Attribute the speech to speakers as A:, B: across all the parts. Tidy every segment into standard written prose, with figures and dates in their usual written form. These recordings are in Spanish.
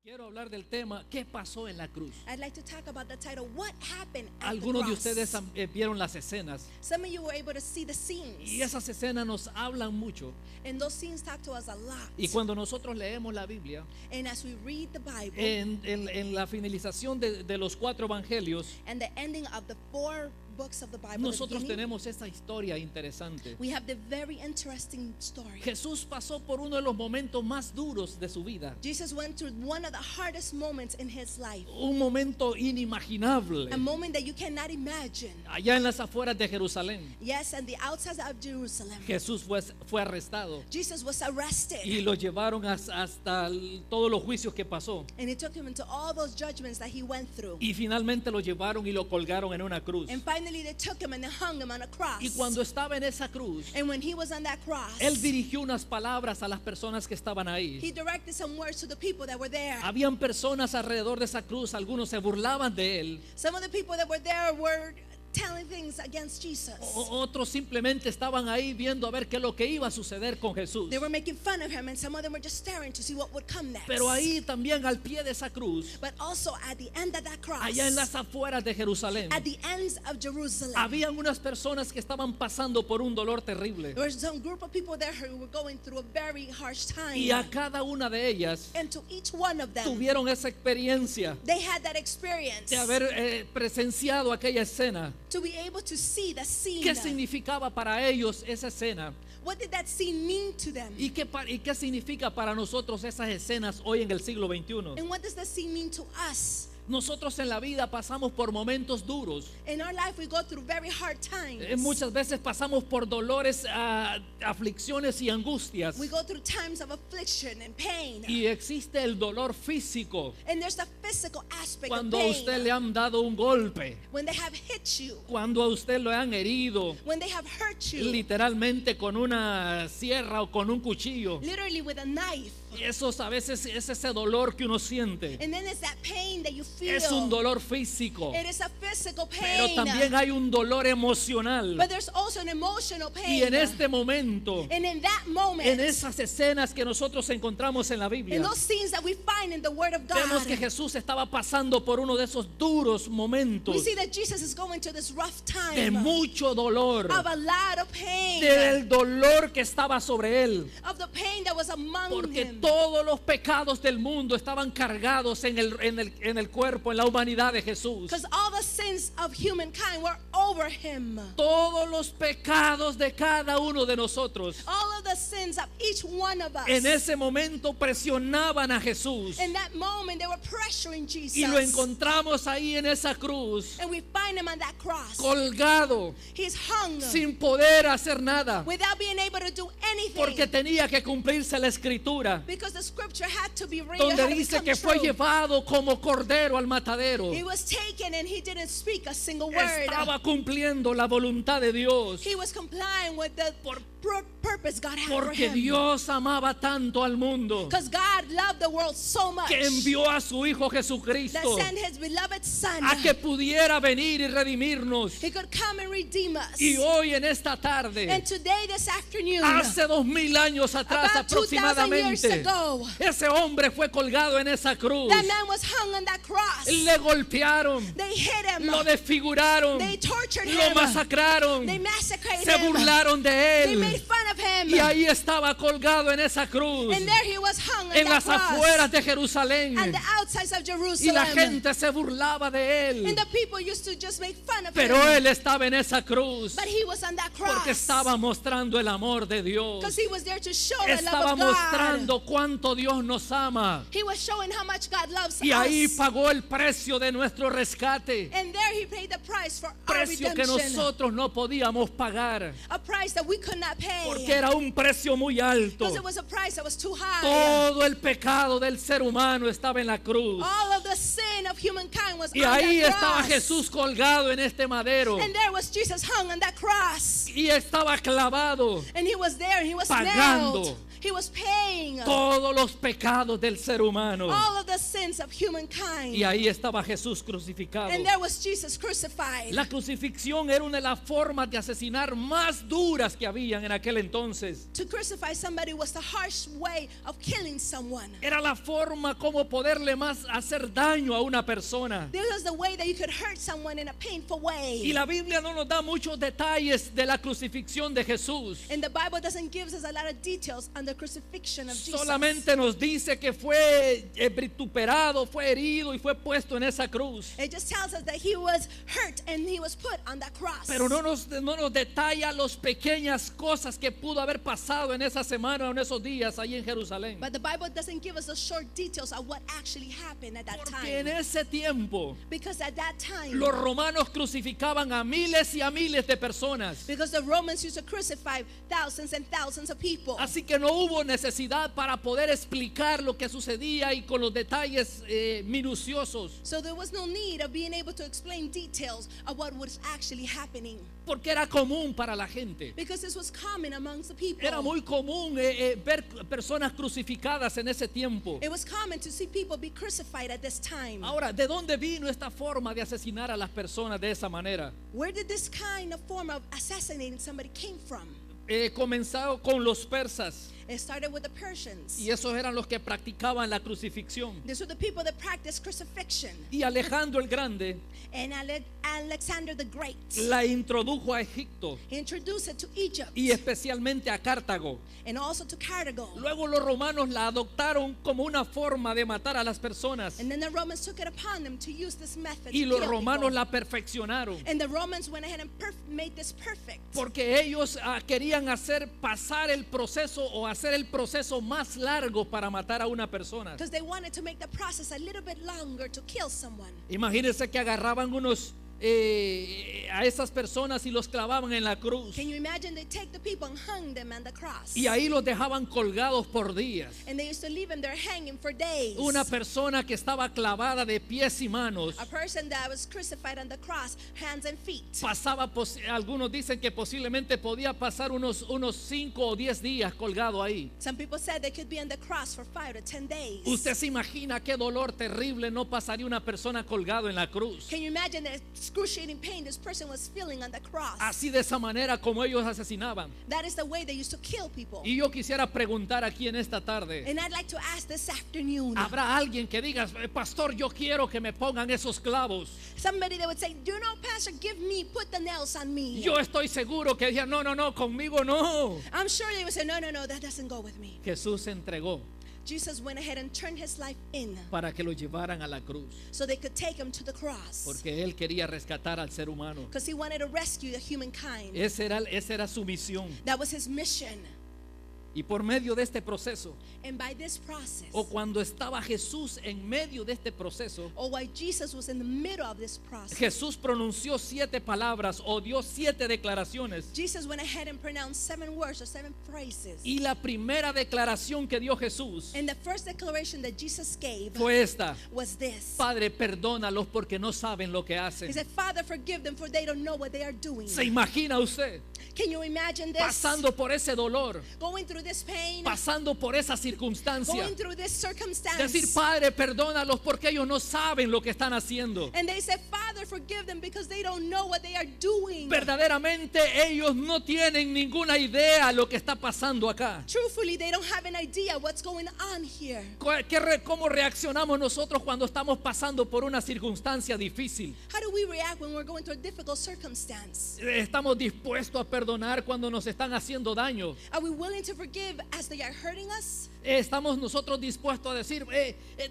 A: Quiero hablar del tema ¿qué pasó en la cruz?
B: I'd like to talk about the title, What Happened at the
A: Algunos de
B: Cross?
A: ustedes vieron las escenas
B: Some of you were able to see the scenes,
A: y esas escenas nos hablan mucho.
B: and those scenes talk to us a lot.
A: Y cuando nosotros leemos la Biblia,
B: And as we read the Bible
A: en la finalización de los 4 evangelios,
B: and the ending of the 4 books of the Bible, the
A: nosotros
B: beginning,
A: tenemos esta historia interesante.
B: we have the very interesting story.
A: Jesús pasó por uno de los momentos más duros de su vida,
B: Jesus went through one of the hardest moments in his life,
A: un momento inimaginable,
B: a moment that you cannot imagine.
A: allá en las afueras de Jerusalén.
B: Yes, and the outside of Jerusalem,
A: Jesús fue arrestado
B: Jesus was arrested,
A: y lo llevaron hasta todos los juicios que pasó.
B: and it took him into all those judgments that he went through.
A: Y finalmente lo llevaron y lo colgaron en una cruz.
B: And finally they took him and they hung him on a cross.
A: Y cuando estaba en esa cruz,
B: And when he was on that cross,
A: él dirigió unas palabras a las personas que estaban
B: he
A: ahí.
B: directed some words to the people that were there.
A: Habían personas alrededor de esa cruz, algunos se burlaban de él,
B: Some of the people that were there were telling things against Jesus.
A: otros simplemente estaban ahí viendo a ver qué es lo que iba a suceder con Jesús.
B: They were making fun of him, and some of them were just staring to see what would come next.
A: Pero ahí también al pie de esa cruz,
B: But also at the end of that cross,
A: allá en las afueras de Jerusalén,
B: at the ends of Jerusalem,
A: habían unas personas que estaban pasando por un dolor terrible.
B: there was some group of people there who were going through a very harsh time.
A: Y a cada una de ellas
B: And to each one of them,
A: tuvieron esa experiencia
B: they had that experience
A: de haber presenciado aquella escena.
B: to be able to see the scene.
A: ¿Qué significaba para ellos esa escena?
B: What did that scene mean to them?
A: ¿Y qué significa para nosotros esas escenas hoy en el siglo XXI?
B: And what does that scene mean to us?
A: Nosotros en la vida pasamos por momentos duros.
B: In our life, we go through very hard times.
A: Muchas veces pasamos por dolores, aflicciones y angustias.
B: We go through times of affliction and pain.
A: Y existe el dolor físico.
B: And there's the physical aspect
A: Cuando
B: of
A: a
B: pain.
A: usted le han dado un golpe.
B: When they have hit you.
A: Cuando a usted lo han herido.
B: When they have hurt you.
A: Literalmente con una sierra o con un cuchillo.
B: Literally with a knife.
A: Eso a veces es ese dolor que uno siente.
B: And then it's that pain that you feel.
A: Es un dolor físico.
B: It is a physical pain.
A: Pero también hay un dolor emocional.
B: But there's also an emotional pain.
A: Y en este momento,
B: And in that moment,
A: en esas escenas que nosotros encontramos en la Biblia,
B: in those scenes that we find in the Word of God,
A: vemos que Jesús estaba pasando por uno de esos duros momentos
B: we see that Jesus is going to this rough time
A: de mucho dolor,
B: of a lot of pain,
A: del dolor que estaba sobre él,
B: of the pain that was among
A: porque
B: him.
A: todos los pecados del mundo estaban cargados en el cuerpo, en la humanidad de Jesús.
B: Because all the sins of humankind were over him.
A: Todos los pecados de cada uno de nosotros
B: All of the sins of each one of us.
A: en ese momento presionaban a Jesús.
B: In that moment, they were pressuring Jesus.
A: Y lo encontramos ahí en esa cruz,
B: And we find him on that cross.
A: colgado,
B: He's hung
A: sin poder hacer nada,
B: without being able to do anything.
A: porque tenía que cumplirse la escritura,
B: Because the scripture had to be read.
A: donde
B: had to
A: dice
B: become
A: que fue
B: true.
A: llevado como cordero al matadero.
B: He was taken and he didn't speak a single word.
A: Estaba cumpliendo la voluntad de Dios,
B: He was complying with the purpose God had for
A: porque
B: him.
A: Dios amaba tanto al mundo
B: Because God loved the world so much
A: que envió a su Hijo
B: that
A: Jesucristo
B: sent his beloved Son.
A: a que pudiera venir y redimirnos.
B: He could come and redeem us.
A: Y hoy en esta tarde,
B: And today, this afternoon,
A: hace 2000 años atrás
B: about 2,000 years
A: aproximadamente,
B: ago,
A: ese hombre fue colgado en esa cruz.
B: that man was hung on that cross.
A: Le golpearon,
B: They hit him.
A: lo desfiguraron,
B: They tortured
A: lo
B: him.
A: masacraron,
B: They massacred
A: se
B: him.
A: burlaron de
B: They made
A: él.
B: fun of him.
A: Y ahí estaba colgado en esa cruz,
B: And there he was hung on
A: en
B: that
A: las
B: cross.
A: afueras de Jerusalén.
B: At the outsides of
A: Y
B: Jerusalem.
A: la gente se burlaba de
B: And
A: él.
B: the people used to just make fun of
A: Pero
B: him.
A: él estaba en esa cruz
B: But he was on that cross.
A: porque estaba mostrando el amor de Dios.
B: Because he was there to show the
A: Estaba
B: love of God.
A: mostrando cuánto Dios nos ama.
B: He was showing how much God loves
A: Y ahí
B: us.
A: pagó el precio de nuestro rescate.
B: And there he paid the price for our
A: Precio que
B: redemption.
A: nosotros no podíamos pagar.
B: A price that we could not pay.
A: Porque era un precio muy alto.
B: Because it was a price that was too high.
A: Todo el pecado del ser humano estaba en la cruz.
B: All of the sin of humankind was
A: Y
B: on
A: ahí
B: that
A: estaba
B: cross.
A: Jesús colgado en este madero.
B: And there was Jesus hung on that cross.
A: Y estaba clavado,
B: And he was there and he was
A: pagando
B: nailed. He was paying
A: todos los pecados del ser humano.
B: all of the sins of humankind.
A: Y ahí estaba Jesús crucificado.
B: And there was Jesus crucified.
A: La crucifixión era una de las formas de asesinar más duras que habían en aquel entonces.
B: To crucify somebody was the harsh way of killing someone.
A: Era la forma como poderle más hacer daño a una persona.
B: This was the way that you could hurt someone in a painful way.
A: Y la Biblia no nos da muchos detalles de la crucifixión de Jesús.
B: And the Bible doesn't give us a lot of details on the crucifixion of Jesus.
A: Solamente nos dice que fue vituperado, fue herido y fue puesto en esa cruz.
B: It just tells us that he was hurt and he was put on that cross.
A: Pero no nos detalla las pequeñas cosas que pudo haber pasado en esa semana o en esos días ahí en Jerusalén.
B: But the Bible doesn't give us the short details of what actually happened at that
A: Porque en
B: time.
A: ese tiempo
B: Because at that time,
A: los romanos crucificaban a miles y a miles de personas.
B: because the Romans used to crucify thousands and thousands of people.
A: Así que no hubo necesidad para poder explicar lo que sucedía y con los detalles minuciosos.
B: So there was no need of being able to explain details of what was actually happening.
A: Porque era común para la gente.
B: Because this was common amongst the people.
A: Era muy común ver personas crucificadas en ese tiempo.
B: It was common to see people be crucified at this time.
A: Ahora, ¿de dónde vino esta forma de asesinar a las personas de esa manera?
B: Where did this kind of form of assassinating somebody came from?
A: Comenzado con los persas.
B: It started with the Persians.
A: Y esos eran los que practicaban la crucifixión.
B: These were the people that practiced crucifixion.
A: Y Alejandro el Grande
B: And Alexander the Great,
A: la introdujo a Egipto
B: he introduced it to Egypt
A: y especialmente a Cartago.
B: and also to Cartago.
A: Luego los romanos la adoptaron como una forma de matar a las personas.
B: And then the Romans took it upon them to use this method
A: Y
B: to
A: los
B: kill
A: romanos
B: people.
A: la perfeccionaron.
B: And the Romans went ahead and made this perfect.
A: Porque ellos querían hacer pasar el proceso o hacer el proceso más largo para matar a una persona.
B: Because they wanted to make the process a little bit longer to kill someone.
A: Imagínense que agarraban a esas personas y los clavaban en la cruz.
B: Can you imagine they take the people and hung them on the cross?
A: Y ahí los dejaban colgados por días.
B: And they used to leave them there hanging for days.
A: Una persona que estaba clavada de pies y manos
B: A person that was crucified on the cross, hands and feet.
A: pasaba, algunos dicen que posiblemente podía pasar unos 5 o 10 días colgado ahí.
B: Some people said they could be on the cross for 5 to 10 days.
A: Usted se imagina qué dolor terrible no pasaría una persona colgado en la cruz.
B: Can you imagine the excruciating pain this person was feeling on the cross?
A: Así de esa manera como ellos asesinaban.
B: That is the way they used to kill people.
A: Y yo quisiera preguntar aquí en esta tarde,
B: And I'd like to ask this afternoon,
A: ¿habrá alguien que diga, pastor, yo quiero que me pongan esos clavos?
B: somebody that would say, you know, Pastor, put the nails on me.
A: Yo estoy seguro que digan, no, conmigo no.
B: I'm sure they would say, no, that doesn't go with me.
A: Jesús se entregó
B: Jesus went ahead and turned his life in
A: para que lo llevaran a la cruz,
B: so they could take him to the cross.
A: porque él quería rescatar al ser humano.
B: Because he wanted to rescue the humankind.
A: Esa era su misión.
B: That was his mission.
A: Y por medio de este proceso,
B: And by this process,
A: o cuando estaba Jesús en medio de este proceso,
B: or while Jesus was in the middle of this process,
A: Jesús pronunció 7 palabras o dio 7 declaraciones.
B: Jesus went ahead and pronounced 7 words or 7 phrases.
A: Y la primera declaración que dio Jesús
B: And the first declaration that Jesus gave
A: fue esta:
B: was this.
A: Padre, perdónalos porque no saben lo que
B: He
A: hacen.
B: said, Father, forgive them for they don't know what they are doing.
A: ¿Se imagina usted
B: Can you imagine this?
A: pasando por ese dolor,
B: Going through this pain,
A: pasando por esa circunstancia?
B: going through this circumstance.
A: Decir, Padre, perdónalos porque ellos no saben lo que están haciendo.
B: And they said, Father, forgive them because they don't know what they are doing.
A: Verdaderamente ellos no tienen ninguna idea lo que está pasando acá.
B: Truthfully, they don't have an idea what's going on here.
A: ¿Cómo reaccionamos nosotros cuando estamos pasando por una circunstancia difícil?
B: How do we react when we're going through a difficult circumstance?
A: ¿Estamos dispuestos a perdonar cuando nos están haciendo daño?
B: Are we willing to forgive as they are hurting us?
A: ¿Estamos nosotros dispuestos a decir,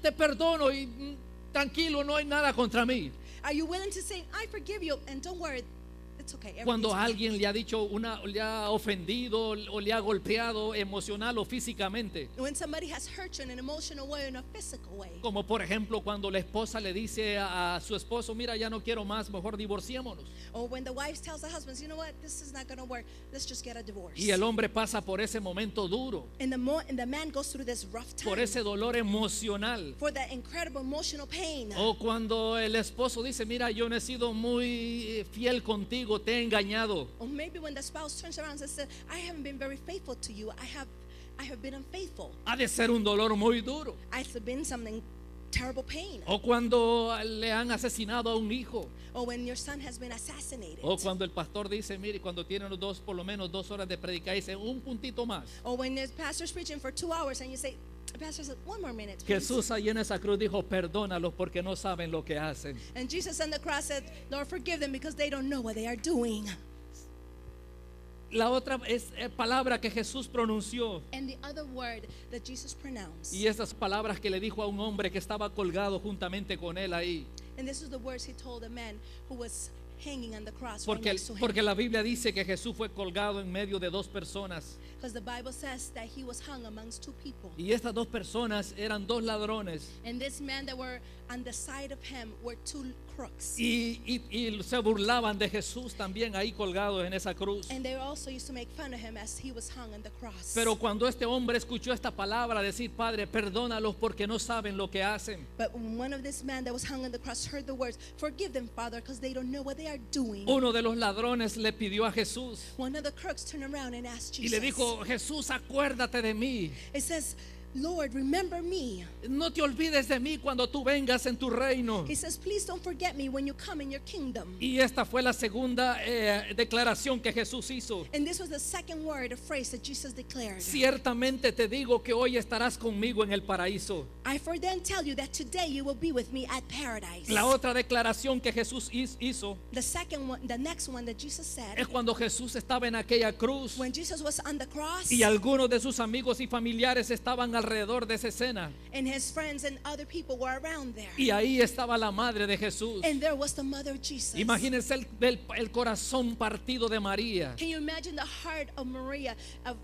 A: te perdono y tranquilo, no hay nada contra mí?
B: Are you willing to say, I forgive you and don't worry, it's okay.
A: Cuando
B: everything's okay.
A: alguien le ha dicho le ha ofendido o le ha golpeado emocional o físicamente.
B: When somebody has hurt you in an emotional way or in a physical way.
A: Como por ejemplo cuando la esposa le dice a su esposo, mira, ya no quiero más, mejor divorciémonos.
B: Or when the wife tells the husband, you know what, this is not going to work, let's just get a divorce.
A: Y el hombre pasa por ese momento duro,
B: And the man goes through this rough time.
A: por ese dolor emocional.
B: For that incredible emotional pain.
A: O cuando el esposo dice, mira, yo no he sido muy fiel contigo, te he engañado.
B: Or maybe when the spouse turns around and says, I haven't been very faithful to you, I have I have been unfaithful.
A: Ha de ser un dolor muy duro.
B: It's been something terrible pain.
A: O cuando le han asesinado a un hijo.
B: Or when your son has been assassinated.
A: O cuando el pastor dice, mire, cuando tienen por lo menos 2 horas de predicar, dice un puntito más.
B: Or when the pastor's preaching for 2 hours and you say, the pastor said, 1 more minute, please.
A: Jesús ahí en esa cruz dijo, perdónalos porque no saben lo que hacen.
B: And Jesus on the cross said, Lord, forgive them because they don't know what they are doing.
A: La otra palabra que Jesús pronunció,
B: And the other word that Jesus pronounced.
A: y esas palabras que le dijo a un hombre que estaba colgado juntamente con él ahí.
B: And this is the words he told a man who was hanging on the cross right next to him.
A: Porque la Biblia dice que Jesús fue colgado en medio de 2 personas.
B: Because the Bible says that he was hung amongst 2 people.
A: Y estas 2 personas eran 2 ladrones.
B: And this man that were on the side of him were 2 crooks.
A: Y se burlaban de Jesús también ahí colgado en esa cruz.
B: And they also used to make fun of him as he was hung on the cross.
A: Pero cuando este hombre escuchó esta palabra decir, Padre, perdónalos porque no saben lo que hacen.
B: But when one of this man that was hung on the cross heard the words, forgive them, Father, because they don't know what they are doing.
A: Uno de los ladrones le pidió a Jesús
B: One of the crooks turned around and asked
A: y
B: Jesus.
A: le dijo, Jesús, acuérdate de mí.
B: It says, Lord, remember me.
A: No te olvides de mí cuando tú vengas en tu reino.
B: He says, please don't forget me when you come in your kingdom.
A: Y esta fue la segunda declaración que Jesús hizo.
B: And this was the second word, a phrase that Jesus declared.
A: Ciertamente te digo que hoy estarás conmigo en el paraíso.
B: I for then tell you that today you will be with me at paradise.
A: La otra declaración que Jesús hizo
B: The second one, the next one that Jesus said,
A: es cuando Jesús estaba en aquella cruz
B: when Jesus was on the cross
A: y algunos de sus amigos y familiares estaban alrededor de esa escena.
B: and his friends and other people were around there.
A: Y ahí estaba la madre de Jesús.
B: And there was the mother of Jesus.
A: Imagínense el corazón partido de María,
B: Can you imagine the heart of Maria?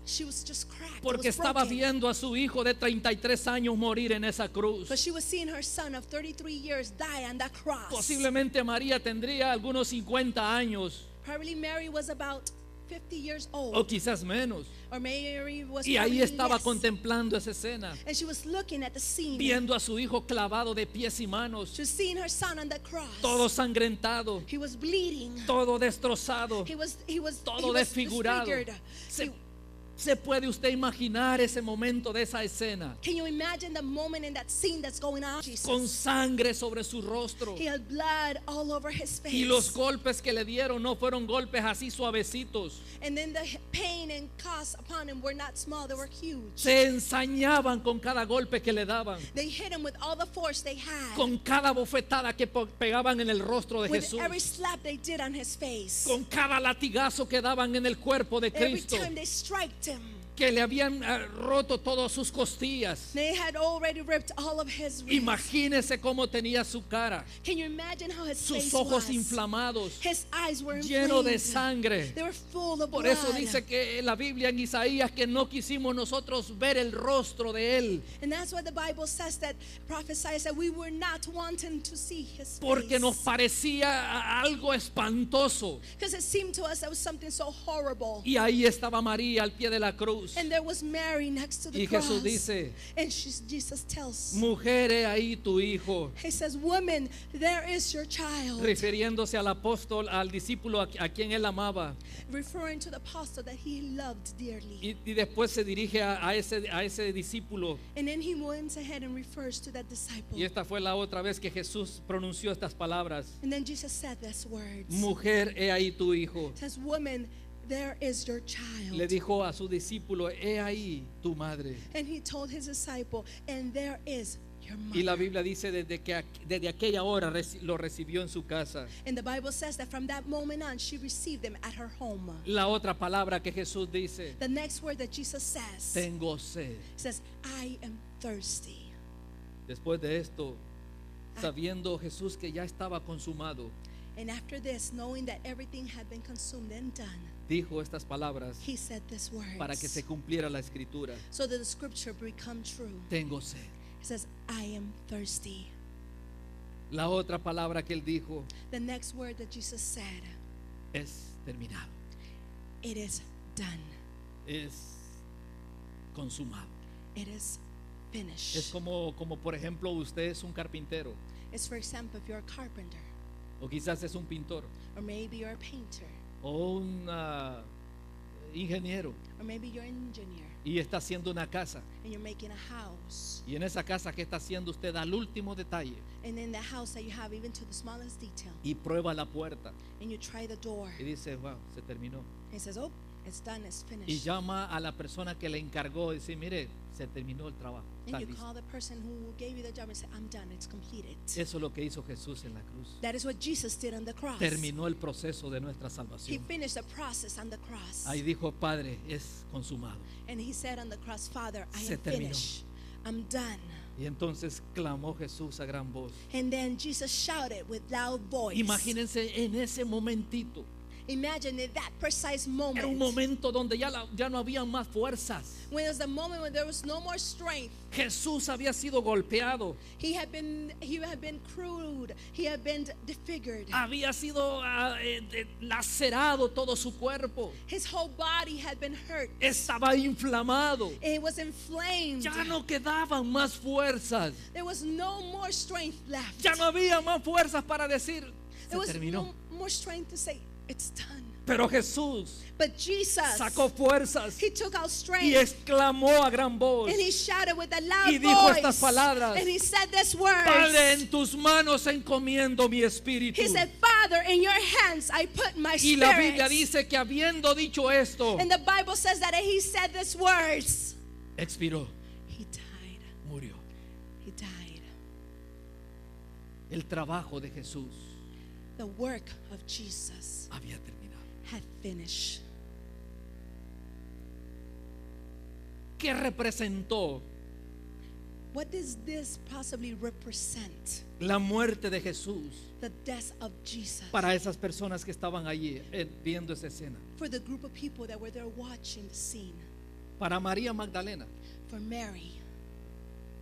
B: She was just cracked.
A: porque
B: it was
A: estaba
B: broken.
A: viendo a su hijo de 33 años morir en esa cruz.
B: But she was seeing her son of 33 years die on that cross.
A: Posiblemente María tendría algunos 50 años
B: Probably Mary was about 50 years old.
A: o quizás menos.
B: Or Mary was
A: Y ahí
B: probably
A: estaba
B: less.
A: contemplando esa escena,
B: And she was looking at the scene.
A: viendo a su hijo clavado de pies y manos,
B: She was seeing her son on the cross.
A: todo sangrentado,
B: He was bleeding.
A: todo destrozado,
B: He was
A: todo desfigurado.
B: disfigured.
A: ¿Se puede usted imaginar ese momento de esa escena?
B: Can you imagine the moment in that scene that's going on? Jesus.
A: Con sangre sobre su rostro.
B: He had blood all over his face.
A: Y los golpes que le dieron no fueron golpes así suavecitos.
B: And then the pain and cost upon him were not small, they were huge.
A: Se ensañaban con cada golpe que le daban,
B: They hit him with all the force they had.
A: con cada bofetada que pegaban en el rostro de
B: With
A: Jesús,
B: every slap they did on his face.
A: con cada latigazo que daban en el cuerpo de
B: Every
A: Cristo,
B: time they striked him.
A: que le habían roto todas sus costillas.
B: They had already ripped all of his ribs.
A: Imagínese cómo tenía su cara,
B: Can you imagine how his face
A: sus ojos
B: was?
A: inflamados,
B: His eyes were
A: llenos de
B: inflamed.
A: sangre.
B: They were full of
A: Por
B: blood.
A: eso dice que la Biblia en Isaías que no quisimos nosotros ver el rostro de él,
B: And that's why the Bible says that Prophet Isaiah said we were not wanting to see his
A: porque
B: face.
A: nos parecía algo espantoso.
B: Because it seemed to us that was something so horrible.
A: Y ahí estaba María al pie de la cruz.
B: And there was Mary next to the
A: Y
B: cross.
A: Jesús dice,
B: And Jesus tells,
A: mujer, he ahí tu hijo,
B: he says, woman, there is your child.
A: refiriéndose al apóstol, al discípulo a quien él amaba.
B: Referring to the apostle that he loved dearly.
A: Y después se dirige a ese discípulo.
B: And then he went ahead and refers to that disciple.
A: Y esta fue la otra vez que Jesús pronunció estas palabras.
B: And then Jesus said these words.
A: Mujer, he ahí tu hijo.
B: Says, woman, there is your child.
A: Le dijo a su discípulo, he ahí tu madre.
B: And he told his disciple, and there is your
A: Y la
B: mother.
A: Biblia dice desde aquella hora lo recibió en su casa.
B: And the Bible says that from that moment on, she received them at her home.
A: La otra palabra que Jesús dice,
B: The next word that Jesus says,
A: tengo sed.
B: says, I am thirsty.
A: Después de esto, sabiendo Jesús que ya estaba consumado,
B: And after this, knowing that everything had been consumed and done,
A: dijo estas palabras
B: he said these words.
A: para que se cumpliera la escritura.
B: So that the scripture become true.
A: Tengo sed.
B: He says, I am thirsty.
A: La otra palabra que él dijo
B: The next word that Jesus said,
A: es terminado,
B: it is done.
A: es consumado.
B: It is finished.
A: Es como por ejemplo usted es un carpintero
B: It's, for example, if you're a carpenter,
A: o quizás es un pintor
B: or maybe you're a painter,
A: o un ingeniero.
B: or maybe you're an engineer.
A: y está haciendo una casa.
B: and you're making a house.
A: Y en esa casa que está haciendo usted al último detalle
B: And in the house that you have, even to the smallest detail,
A: y prueba la puerta
B: and you try the door,
A: y dice, wow, se terminó.
B: and it says, oh, it's done, it's
A: Y
B: finished.
A: llama a la persona que le encargó y dice, mire, se terminó el trabajo.
B: And
A: Está
B: you
A: listo.
B: call the person who gave you the job and say, I'm done, it's completed.
A: Eso es lo que hizo Jesús en la cruz.
B: That is what Jesus did on the cross.
A: Terminó el proceso de nuestra
B: He
A: salvación.
B: finished the process on the cross.
A: Ahí dijo, Padre, es consumado.
B: And he said on the cross, Father, I
A: Se
B: am
A: terminó.
B: finished. I'm done.
A: Y entonces clamó Jesús a gran voz.
B: And then Jesus shouted with loud voice.
A: Imagínense en ese momentito.
B: Imagine in that precise
A: Era un
B: moment.
A: momento donde ya no había más fuerzas.
B: When it was the moment when there was no more strength.
A: Jesús había sido golpeado.
B: He had been crude. He had been disfigured.
A: Había sido lacerado todo su cuerpo.
B: His whole body had been hurt.
A: Estaba inflamado.
B: It was inflamed.
A: Ya no quedaban más fuerzas.
B: There was no more strength left.
A: Ya no había más fuerzas para decir, se
B: There was
A: terminó.
B: no more strength to say, it's done.
A: Pero Jesús
B: But Jesus,
A: sacó fuerzas
B: he took out
A: y
B: strength.
A: exclamó a gran voz.
B: And he shouted with a loud
A: Y dijo
B: voice.
A: estas palabras.
B: And he said this words.
A: Padre, en tus manos encomiendo mi espíritu.
B: He said, Father, in your hands I put my
A: Y la
B: spirit.
A: Biblia dice que habiendo dicho esto,
B: And the Bible says that he said these words.
A: expiró,
B: He died.
A: murió.
B: He died.
A: El trabajo de Jesús
B: The work of Jesus
A: había terminado.
B: had finished.
A: ¿Qué representó
B: What does this possibly represent?
A: la muerte de Jesús
B: The death of Jesus.
A: para esas personas que estaban allí viendo esa escena?
B: For the group of people that were there watching the scene.
A: Para María Magdalena,
B: For Mary,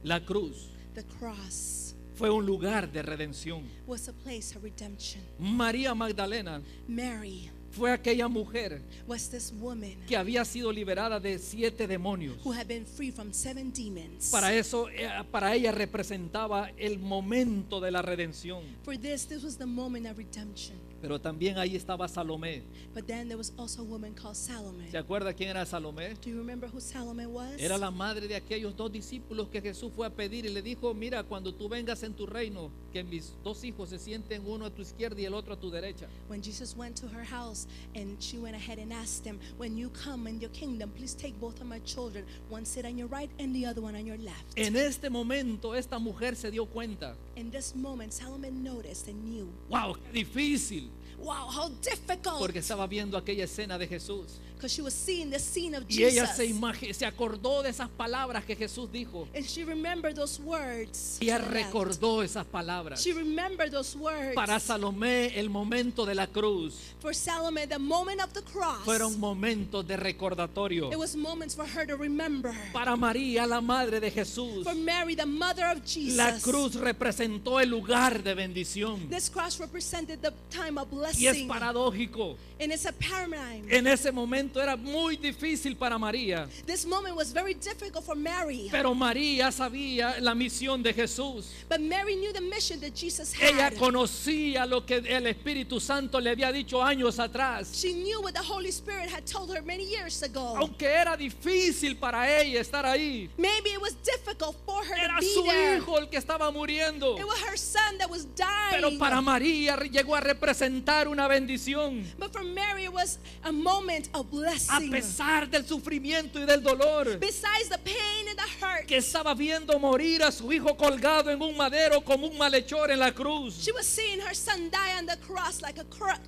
A: la cruz
B: the cross
A: fue un lugar de redención.
B: was a place of redemption.
A: María Magdalena
B: Mary
A: fue aquella mujer
B: was this woman
A: que había sido liberada de 7 demonios.
B: who had been free from 7 demons.
A: Para eso, para ella representaba el momento de la redención.
B: For this was the moment of redemption.
A: Pero también ahí estaba Salomé.
B: But then there was also a woman called Salome.
A: ¿Se acuerda quién era Salomé?
B: Do you remember who Salome was?
A: Era la madre de aquellos 2 discípulos que Jesús fue a pedir y le dijo, mira, cuando tú vengas en tu reino, que mis 2 hijos se sienten uno a tu izquierda y el otro a tu derecha.
B: When Jesus went to her house and she went ahead and asked him, when you come in your kingdom, please take both of my children, one sit on your right and the other one on your left.
A: En este momento esta mujer se dio cuenta,
B: In this moment, Salome noticed and knew,
A: wow, qué difícil,
B: wow, how difficult.
A: porque estaba viendo aquella escena de Jesús.
B: Because she was seeing the scene of
A: Y ella
B: Jesus.
A: se acordó de esas palabras que Jesús dijo.
B: And she remembered those words.
A: Ella
B: to the left.
A: recordó esas palabras.
B: She remembered those words.
A: Para Salomé el momento de la cruz
B: For Salome, the moment of the cross,
A: fueron momentos de recordatorio.
B: it was moments for her to remember.
A: Para María, la madre de Jesús,
B: For Mary, the mother of Jesus,
A: la cruz representó el lugar de bendición.
B: this cross represented the time of
A: Y es
B: blessing.
A: paradójico.
B: And it's a paradigm.
A: En ese momento era muy difícil para María,
B: This moment was very difficult for Mary.
A: pero María sabía la misión de Jesús.
B: But Mary knew the mission that Jesus had.
A: Ella conocía lo que el Espíritu Santo le había dicho años atrás.
B: She knew what the Holy Spirit had told her many years ago.
A: Aunque era difícil para ella estar ahí,
B: Maybe it was difficult for her
A: era
B: to be
A: su
B: there.
A: hijo el que estaba muriendo.
B: It was her son that was dying.
A: Pero para María llegó a representar una bendición.
B: But for Mary, it was a moment of
A: A
B: blessing.
A: pesar del sufrimiento y del dolor,
B: Besides the pain and the hurt,
A: que estaba viendo morir a su hijo colgado en un madero como un malhechor en la cruz.
B: she was seeing her son die on the cross like a crook.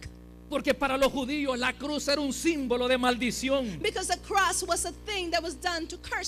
A: Porque para los judíos la cruz era un símbolo de maldición.
B: Because the cross was a thing that was done to curse